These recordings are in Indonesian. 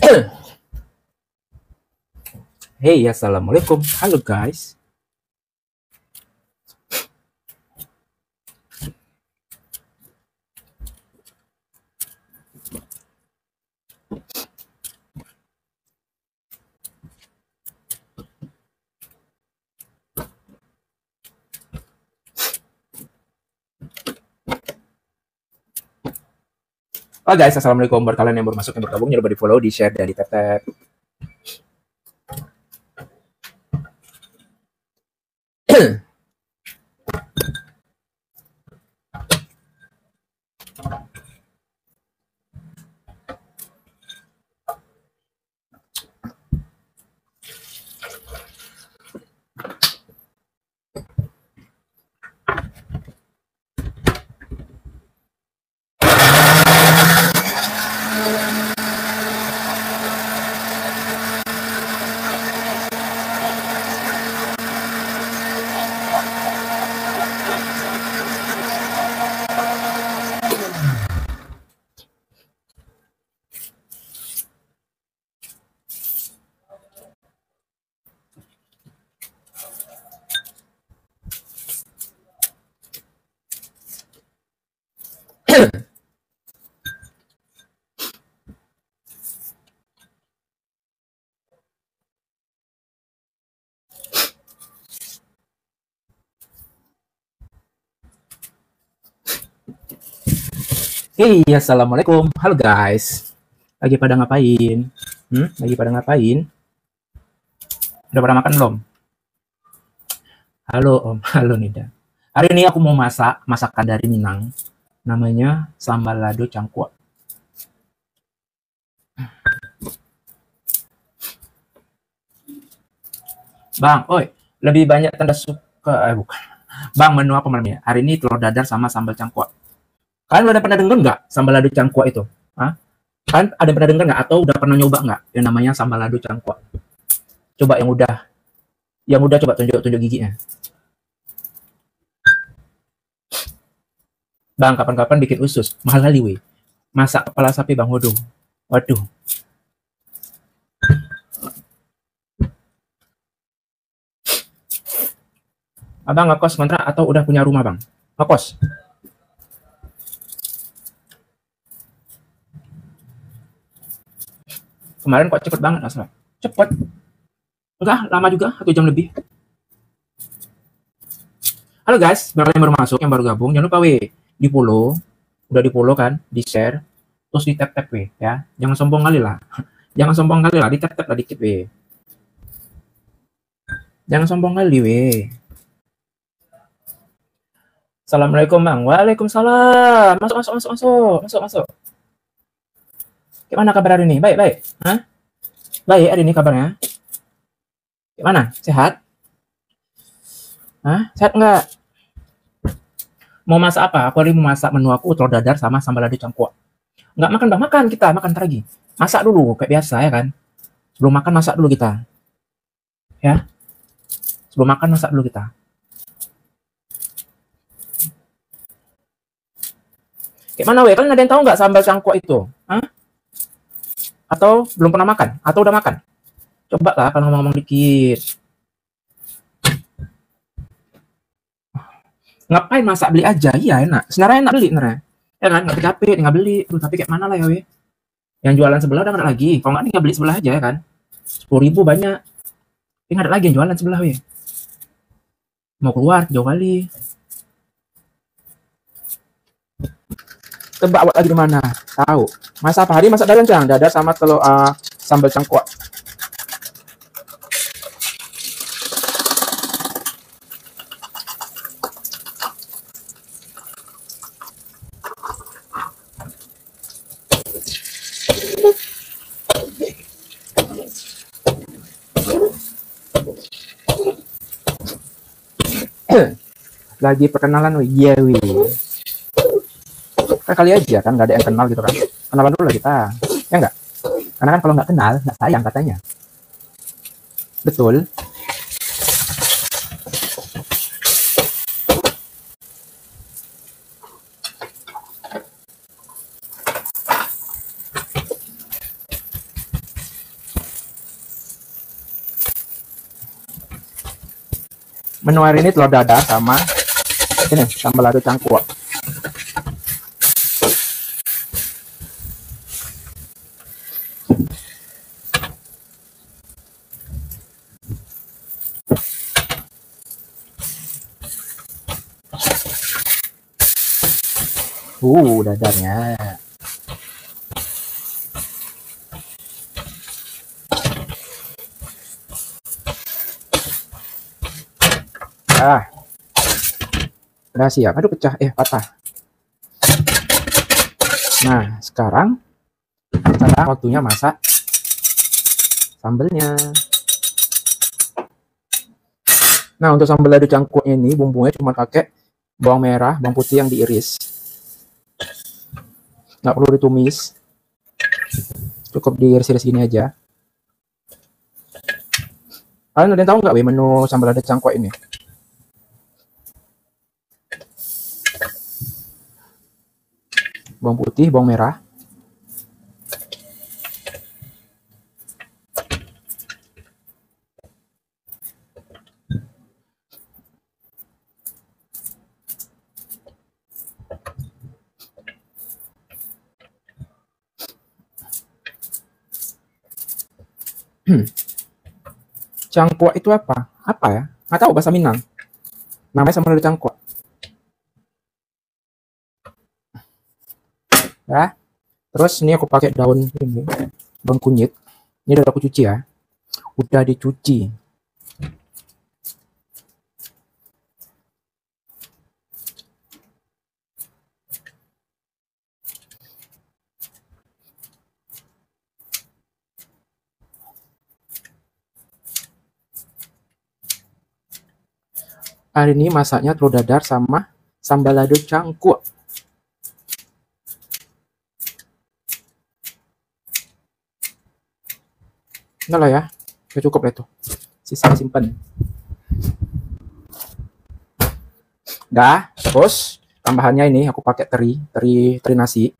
Hey, assalamualaikum. Halo guys. Oh guys, assalamualaikum. Buat kalian yang baru masuk, yang bergabung, jangan lupa di follow, di share, dan di tap. Hey, assalamualaikum. Halo guys. Lagi pada ngapain? Lagi pada ngapain? Udah pada makan belum? Halo Om, halo Nida. Hari ini aku mau masak masakan dari Minang. Namanya sambal lado cangkuak. Bang, oi, lebih banyak tanda suka, bukan. Bang, menu apa malamnya? Hari ini telur dadar sama sambal cangkuak. Kalian udah pernah denger nggak sambal lado cangkuak itu? Hah? Kalian ada pernah denger nggak? Atau udah pernah nyoba nggak yang namanya sambal lado cangkuak? Coba yang udah coba tunjuk giginya. Bang, kapan-kapan bikin usus. Mahal kali, weh. Masak kepala sapi, Bang. Waduh. Waduh. Abang ngekos kontrak atau udah punya rumah, Bang? Ngekos. Kemarin kok cepet banget, Asla. Cepet. Enggak, lama juga. 1 jam lebih. Halo guys, bagi yang baru masuk, yang baru gabung, jangan lupa, weh. Di follow. Udah di follow kan? Di share. Terus di tap-tap, weh. Ya. Jangan sombong kali lah. Jangan sombong kali lah. Di tap-tap lah dikit, weh. Jangan sombong kali, weh. Assalamualaikum, Bang. Waalaikumsalam. Masuk. Gimana kabar hari ini? Baik. Hah? Baik hari ini kabarnya. Gimana? Sehat? Hah? Sehat nggak? Mau masak apa? Aku hari mau masak menu aku telur dadar sama sambal lado cangkuak. Nggak makan, Bang. Makan kita. Makan ntar lagi. Masak dulu, kayak biasa ya kan? Sebelum makan masak dulu kita. Ya? Sebelum makan masak dulu kita. Gimana, weh? Kalian ada yang tahu nggak sambal cangkuak itu? Hah? Atau belum pernah makan? Atau udah makan? Coba lah kalau ngomong dikit. Ngapain masak, beli aja? Iya enak. Sebenarnya enak beli sebenarnya. Ya kan, nggak capek, nggak beli. Duh, tapi kayak mana lah ya, weh? Yang jualan sebelah udah nggak ada lagi. Kalau nggak nih nggak beli sebelah aja ya kan. 10.000 banyak. Tapi nggak ada lagi yang jualan sebelah, weh. Mau keluar jauh kali. Tebak buat lagi di mana? Tahu. Masak apa? Hari masak dadar, Cang. Dadar sama telur sambal cangkuak. Lagi perkenalan, weh. Iya, weh. Kali aja kan, nggak ada yang kenal gitu kan. Kenalan dulu lah kita. Ya nggak? Karena kan kalau nggak kenal, nggak sayang katanya. Betul. Menu hari ini telur dadar sama ini sambal lado cangkuak. Dadarnya. Udah siap. Aduh pecah, patah. Nah, sekarang waktunya masak sambelnya. Nah, untuk sambal lado cangkuaknya ini bumbunya cuma pakai bawang merah, bawang putih yang diiris. Nggak perlu ditumis. Cukup diiris-iris gini aja. Kalian ada yang tahu nggak menu sambal lado cangkuak ini? Bawang putih, bawang merah. Cangkuak itu apa? Apa ya? Nggak tahu bahasa Minang. Namanya sambal lado cangkuak. Ya. Terus ini aku pakai daun ini, daun kunyit. Ini udah aku cuci ya. Udah dicuci. Hari ini masaknya telur dadar sama sambal lado cangkuak. Enggak lah ya, udah cukup lah itu. Sisa simpan. Dah, terus tambahannya ini aku pakai teri nasi.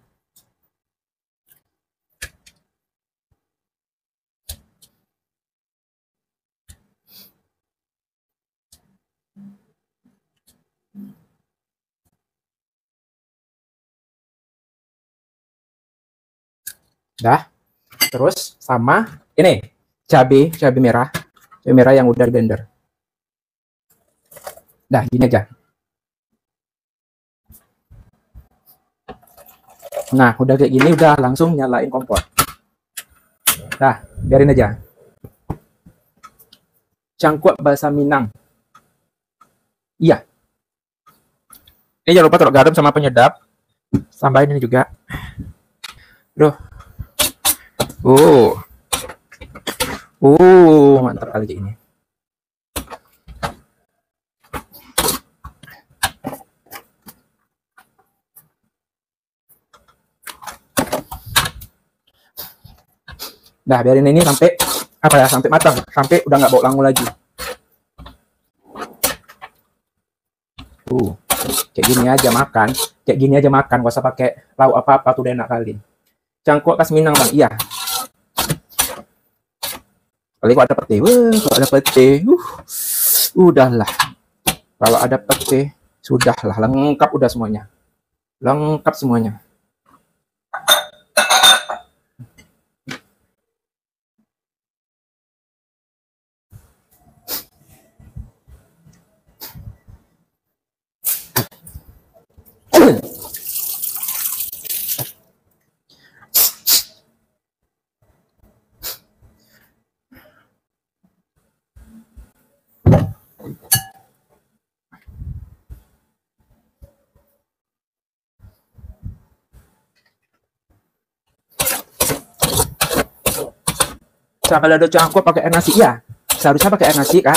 Dah, terus sama ini cabai merah yang udah di blender. Dah, gini aja. Nah, udah kayak gini, udah langsung nyalain kompor. Dah, biarin aja. Cangkuak bahasa Minang. Iya. Ini jangan lupa taruh garam sama penyedap. Tambahin ini juga. Duh. Mantap kali ini. Nah, biarin ini sampai sampai matang, sampai udah nggak bau langu lagi. Kayak gini aja makan, gak usah pakai lauk apa-apa tuh udah enak kali. Cangkuak khas Minang bang, iya. Kali kok ada pete, udahlah. Kalau ada pete, sudahlah, lengkap udah semuanya, lengkap semuanya. Sambal lado cangkuak pakai air nasi, ya seharusnya pakai air nasi kan,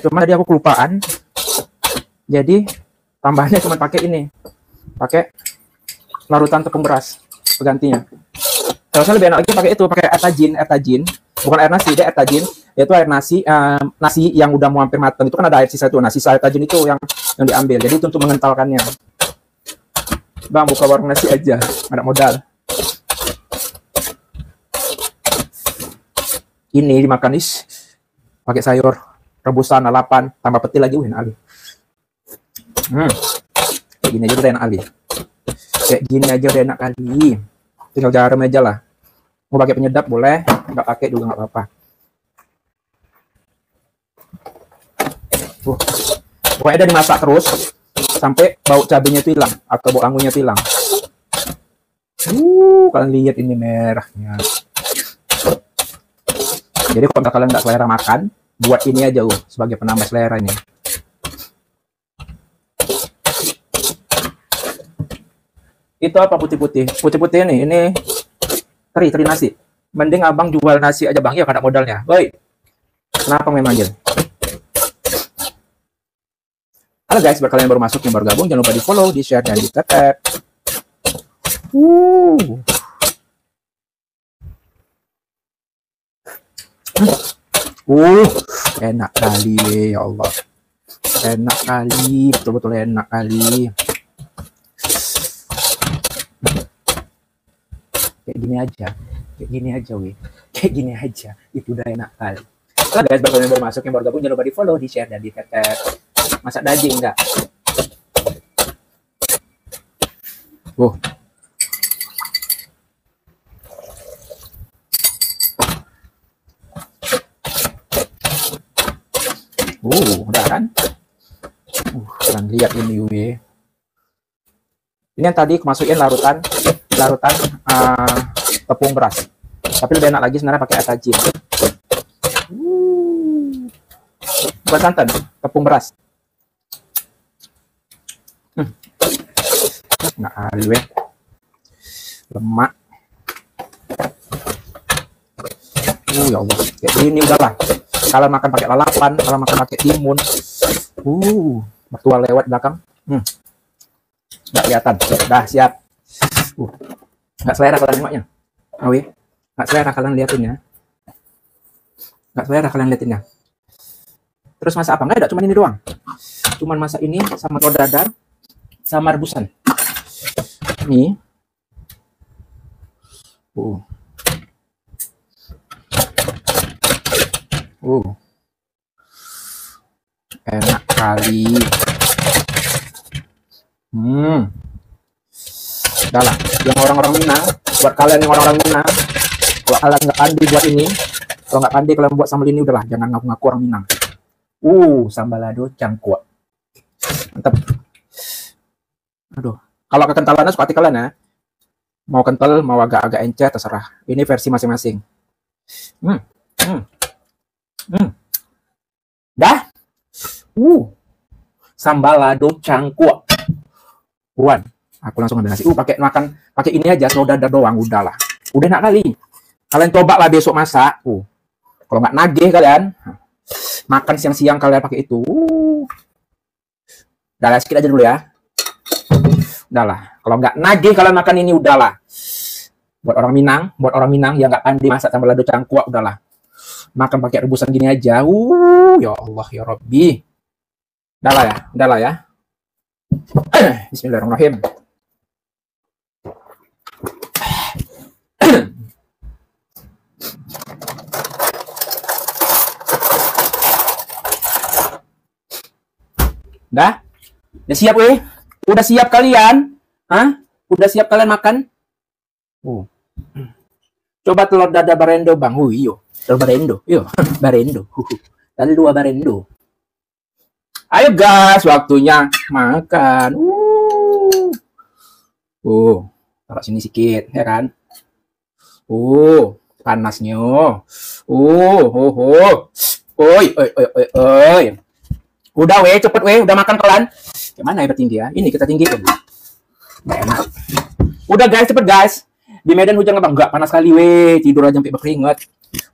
cuma tadi aku kelupaan, jadi tambahannya cuma pakai ini, pakai larutan tepung beras penggantinya. Seharusnya lebih enak lagi pakai itu, pakai air tajin, bukan air nasi, dia air tajin, yaitu air nasi yang udah mau hampir matang itu kan ada air sisa itu, sisa air tajin itu yang diambil, jadi itu untuk mengentalkannya. Bang, buka warung nasi aja, ada modal. Ini dimakan pakai sayur rebusan lalapan tambah peti lagi, enak kali. Kayak gini aja udah enak kali. Kayak gini aja udah enak kali. Tinggal garam aja lah. Mau pakai penyedap boleh, nggak pakai juga nggak apa-apa. Pokoknya udah dimasak terus sampai bau cabenya itu hilang atau bau anggunnya itu hilang. Kalian lihat ini merahnya. Jadi kalau kalian nggak selera makan, buat ini aja sebagai penambah selera ini. Itu apa putih-putih? Putih-putih ini teri nasi. Mending abang jual nasi aja bang, ya kada modalnya. Woi, kenapa memanggil? Halo guys, buat kalian yang baru masuk, yang baru gabung, jangan lupa di follow, di share, dan di tap. Enak kali ya Allah. Enak kali, betul-betul enak kali. Kayak gini aja, kayak gini aja, itu udah enak kali. Halo guys, buat kalian yang baru masuk, yang baru gabung, jangan lupa di follow, di share, dan di tap. Masak daging enggak? Udah kan? Kalian lihat ini Ini yang tadi kemasukin larutan tepung beras. Tapi lebih enak lagi sebenarnya pakai air tajin. Bukan santan, tepung beras. Nggak alwe. Lemak. Ya Allah, kayak gini udahlah. Kalian makan pakai lalapan, kalian makan pakai timun. Mertua lewat belakang. Nggak kelihatan. Dah siap. Nggak selera kalian nengoknya. Nggak selera kalian liatinnya. Nggak selera kalian liatinnya. Terus masak apa? Nggak ada, cuma ini doang. Cuman masak ini sama telur dadar sama rebusan. Nih. Enak kali. Udah lah, yang orang-orang Minang, buat kalian yang orang-orang Minang, kalau kalian nggak pandai buat ini, kalau nggak pandai kalian buat sambal ini, udahlah, jangan ngaku-ngaku orang Minang. Sambal lado cangkuak. Mantap. Aduh, kalau kekentalannya suka hati kalian ya. Mau kental, mau agak-agak encer, terserah. Ini versi masing-masing. Dah. Sambal lado cangkuak. Buruan. Aku langsung ambil nasi. Pakai ini aja, telur dadar doang, udahlah. Udah enak kali. Kalian coba lah besok masak. Kalau nggak nagih kalian, makan siang-siang kalian pakai itu. Udah sedikit aja dulu ya. Udahlah. Kalau nggak nagih kalian makan ini, udahlah. Buat orang Minang yang nggak pandai masak sambal lado cangkuak, udahlah. Makan pakai rebusan gini aja. Ya Allah, ya Rabbi. Udahlah ya. Bismillahirrahmanirrahim. Udah siap Udah siap kalian? Udah siap kalian makan? Coba telur dadar barendo bang. Iyo. Telur barendo. Yo, barendo. Dan 2 barendo. Ayo guys, waktunya makan. Taruh sini sedikit, ya kan? Panasnya. Oi. Udah cepet udah makan kalian. Gimana ya tinggi ya? Ini kita tinggikan. Enak. Udah guys, cepet guys. Di Medan hujan apa? Enggak, panas kali tidur aja sampai berkeringat.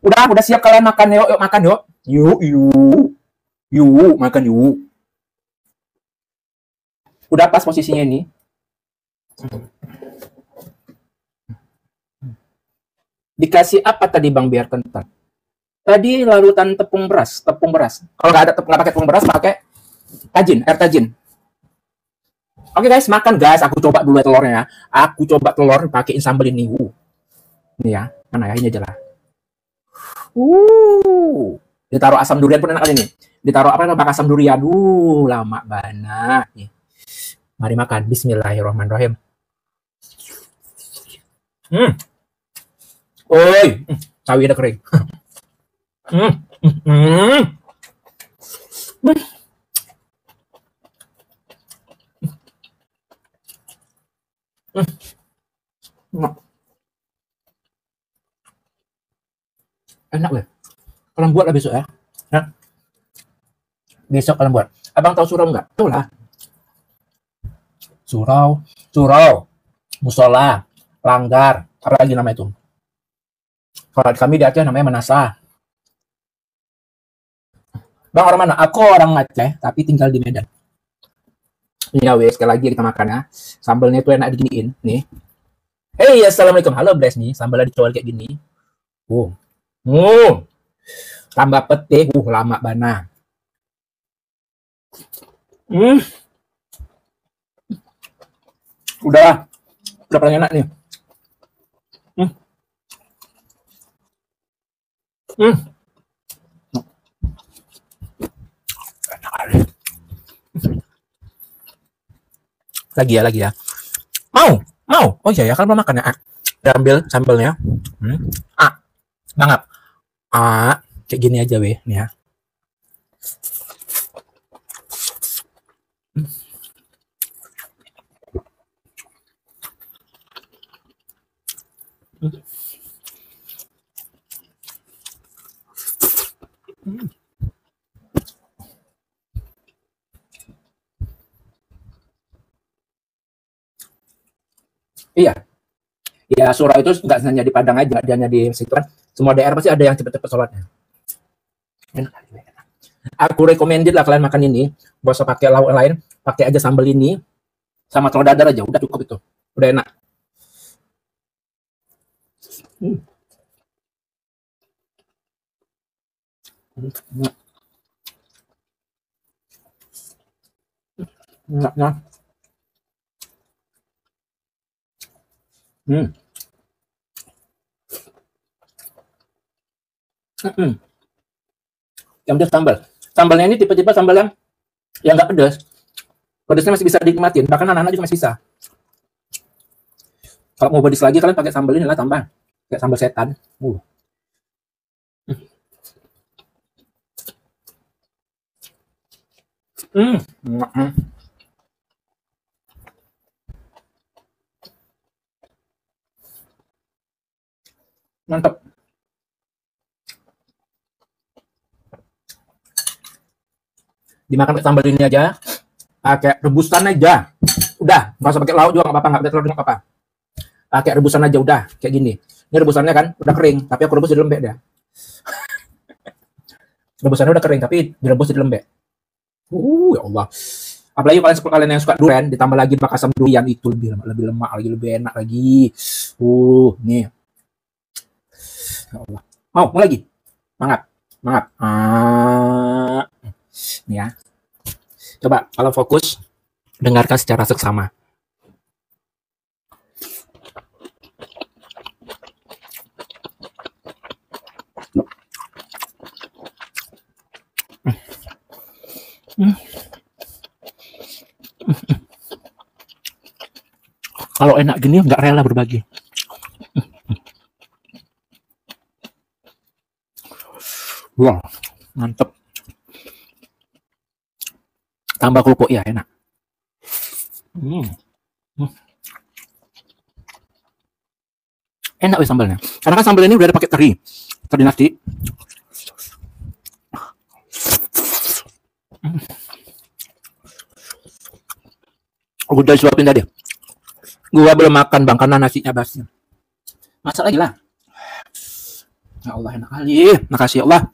Udah siap kalian makan yuk makan yuk. Yuk, makan yuk. Udah pas posisinya ini. Dikasih apa tadi bang biar kental? Tadi larutan tepung beras. Kalau nggak pakai tepung beras, pakai air tajin. Oke guys, makan guys. Aku coba dulu telurnya. Aku coba telur pakein sambal ini. Ini ya, mana ya, ini aja lah. Ditaruh asam durian pun enak kali ini. Ditaruh apa namanya asam durian. Lama banget. Nih. Mari makan. Bismillahirrahmanirrahim. Oi, sawi udah kering. Hmm. Hmm. Enak deh. Kalian buat lah besok ya. Nah, besok kalian buat. Abang tahu surau nggak? Tuh lah. Surau, musola, langgar, apa lagi nama itu? Kalau kami di Aceh namanya Manasa. Bang orang mana? Aku orang Aceh, tapi tinggal di Medan. Ya wes, sekali lagi kita makan ya. Sambalnya tuh enak diginiin, nih. Hey, assalamualaikum. Halo, Bres nih. Sambalnya dicoba kayak gini. Uh, tambah pete, lama banget. Udah paling enak nih. Lagi ya. Mau. Oh iya ya, kan mau makan ya. Ambil sambalnya. Mangap. Kayak gini aja weh, nih ya. Iya. Ya, surau itu nggak hanya di Padang aja, dia hanya di situ kan. Semua daerah pasti ada yang cepet-cepet sholatnya. Enak. Aku recommended lah kalian makan ini. Gak usah pakai lauk lain, pakai aja sambal ini sama telur dadar aja, udah cukup itu. Udah enak. Enaknya. Yang pedas sambal. Sambalnya ini tipe-tipe sambal yang nggak pedas. Pedasnya masih bisa dinikmatin. Bahkan anak-anak juga masih bisa. Kalau mau pedas lagi kalian pakai sambal ini lah tambah. Kayak sambal setan. Mantap. Dimakan pakai sambal ini aja. Pakai rebusan aja. Udah, nggak usah pakai lauk juga nggak apa-apa, nggak pakai telur juga nggak apa-apa. Pakai rebusan aja udah, kayak gini. Ini rebusannya kan udah kering, tapi aku rebus di lembek dia. Rebusannya udah kering, tapi direbus di lembek. Ya Allah. Apalagi kalian yang suka durian, ditambah lagi pakai asam durian itu lebih lemak lagi, lebih enak lagi. Nih. Ya Allah. Mau lagi? Mangap. Nih ya. Coba kalau fokus, dengarkan secara seksama. Kalau enak gini nggak rela berbagi. Wah, mantep. Tambah kerupuk ya enak. Enak weh sambalnya. Karena kan sambalnya ini udah ada pakai teri nasi. Aku udah suapin tadi. Gua belum makan bang karena nasinya basi. Masak lagi lah. Ya Allah enak kali. Makasih ya Allah.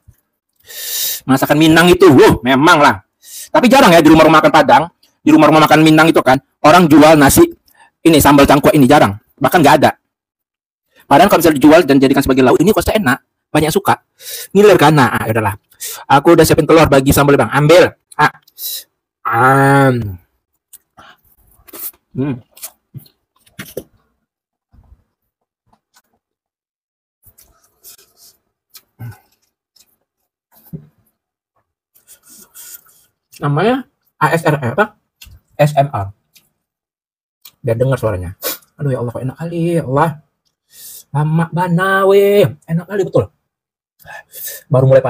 Masakan Minang itu, memang lah. Tapi jarang ya di rumah-rumah makan Padang, di rumah-rumah makan Minang itu kan orang jual nasi ini sambal cangkok ini jarang, bahkan nggak ada. Padahal kalau bisa dijual dan jadikan sebagai lauk ini kok enak, banyak suka. Ngiler kan? Nah, udahlah. Aku udah siapin telur bagi sambal bang, ambil. Namanya ASR apa? SMR. Biar dengar suaranya. Aduh ya Allah, kok enak kali ya Allah. Lama banawe, enak kali betul. Baru mulai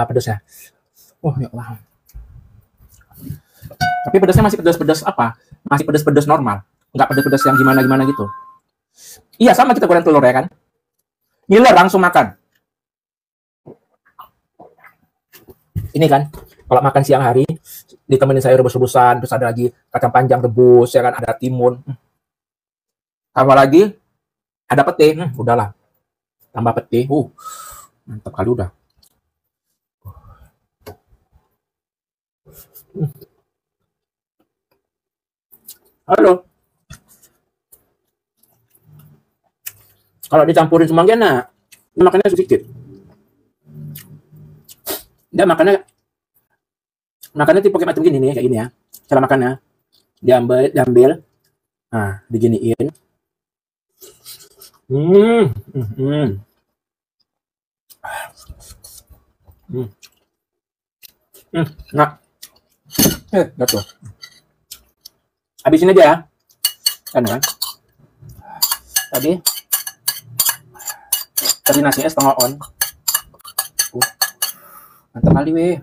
pedesnya. Oh ya Allah. Tapi pedesnya masih pedes-pedes apa? Masih pedes-pedes normal. Nggak pedes-pedes yang gimana-gimana gitu. Iya, sama kita goreng telur ya kan. Ngiler langsung makan. Ini kan, kalau makan siang hari, ditemenin sayur rebus-rebusan, terus ada lagi kacang panjang rebus, ya kan, ada timun. Tambah lagi, ada pete, udahlah. Tambah pete, mantap kali udah. Halo. Kalau dicampurin semanggi enak, makannya sedikit. Dia makannya tipe kayak macam gini nih, kayak gini ya. Cara makannya, diambil, nah, diginiin. Nah, jatuh. Habisin aja ya. Kan. Tadi nasinya setengah on. Mantap kali weh.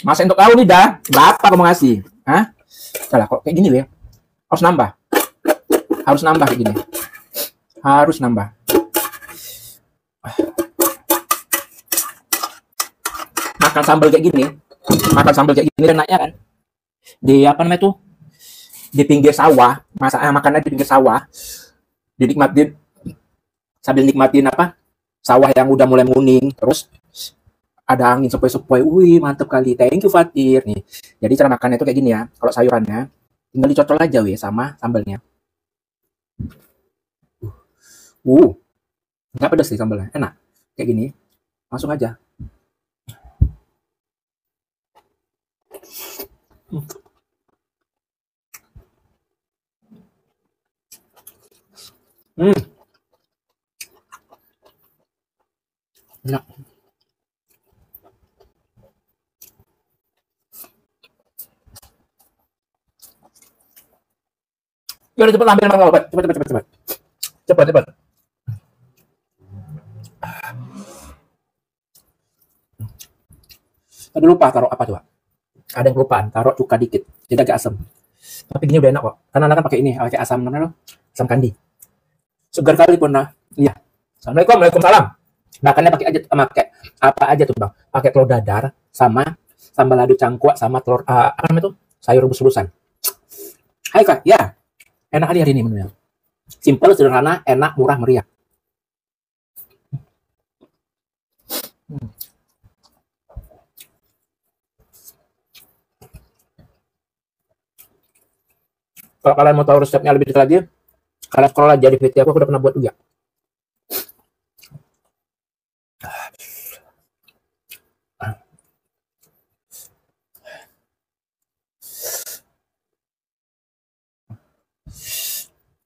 Mas untuk kau nih dah, berapa kamu ngasih? Hah? Salah kok kayak gini weh. Harus nambah. Harus nambah kayak gini. Harus nambah. Makan sambal kayak gini enaknya kan di apa namanya tuh, di pinggir sawah, makannya di pinggir sawah, dinikmatin sambil nikmatin apa, sawah yang udah mulai kuning, terus ada angin sepoi-sepoi. Wih, mantep kali. Thank you Fatir nih. Jadi cara makannya tuh kayak gini ya. Kalau sayurannya tinggal dicocol aja weh sama sambalnya. Nggak pedas sih sambalnya, enak. Kayak gini, langsung aja. Enak. Ya udah, cepet ambil makan obat. Cepet. Tadi lupa taruh apa tuh, Pak? Ada yang kelupaan, taruh cuka dikit. Jadi agak asam. Tapi gini udah enak kok. Karena anak kan pakai ini, pakai asam namanya loh. Asam kandi. Segar kali pun nah. Iya. Assalamualaikum, waalaikumsalam. Makannya pakai apa aja tuh bang? Pakai telur dadar sama sambal lado cangkuak sama telur apa namanya tuh, sayur rebus-rebusan. Hai kak, ya enak kali hari ini menunya. Simple, sederhana, enak, murah, meriah. Kalau kalian mau tahu resepnya lebih detail lagi, kalian scroll aja di video aku udah pernah buat juga.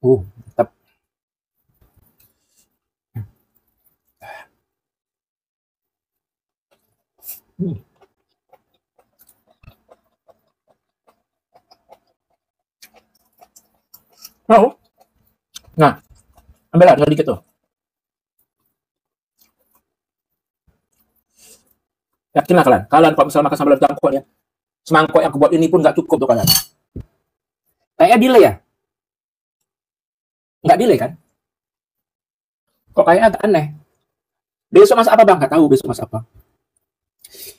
Mantap. Mau? Nah, ambil lah dikit tuh. Yakin lah kalian. Kalian kalau misalnya makan sambal campur ya, semangkok yang aku buat ini pun nggak cukup tuh kalian. Kayaknya delay ya? Nggak delay kan? Kok kayaknya agak aneh. Besok masak apa bang? Nggak tahu besok masak apa.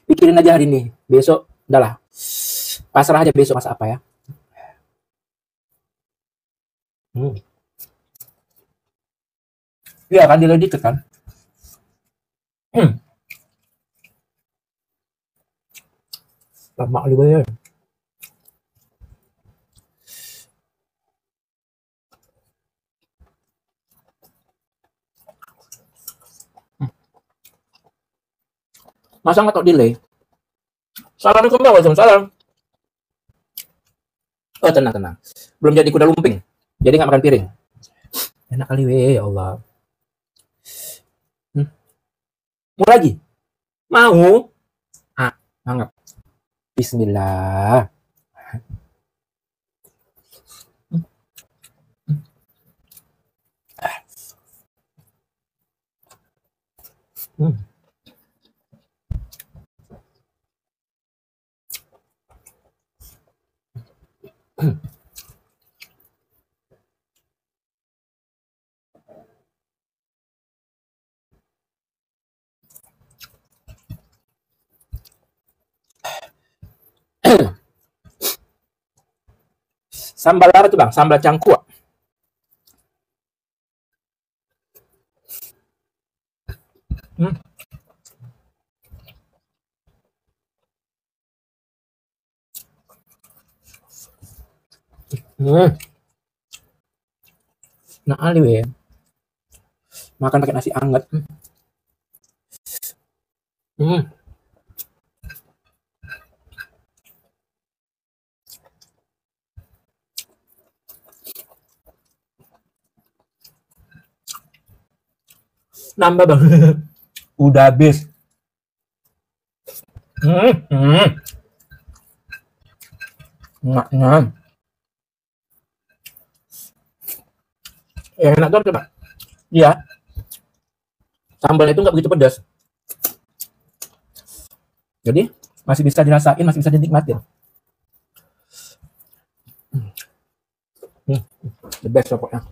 Pikirin aja hari ini. Besok, udahlah. Pasrah aja besok masak apa ya. Iya kan, delay dikit kan? Lama kali gue. Masa nggak tau delay? Assalamualaikum bang, waalaikumsalam. Oh tenang. Belum jadi kuda lumping. Jadi nggak makan piring. Enak kali weh, ya Allah. Mau lagi? Mau? Ah, mangap. Bismillah. Hmm. Sambal apa tuh bang? Sambal cangkuak. Hmm. Hmm. Nah, ali we. Makan pakai nasi anget. Hmm. Nambah bang. Udah habis. Hmm. Hmm. Enak. Enak tuh coba. Iya, sambalnya itu nggak begitu pedas. Jadi masih bisa dirasain, masih bisa dinikmatin. Hmm. The best pokoknya.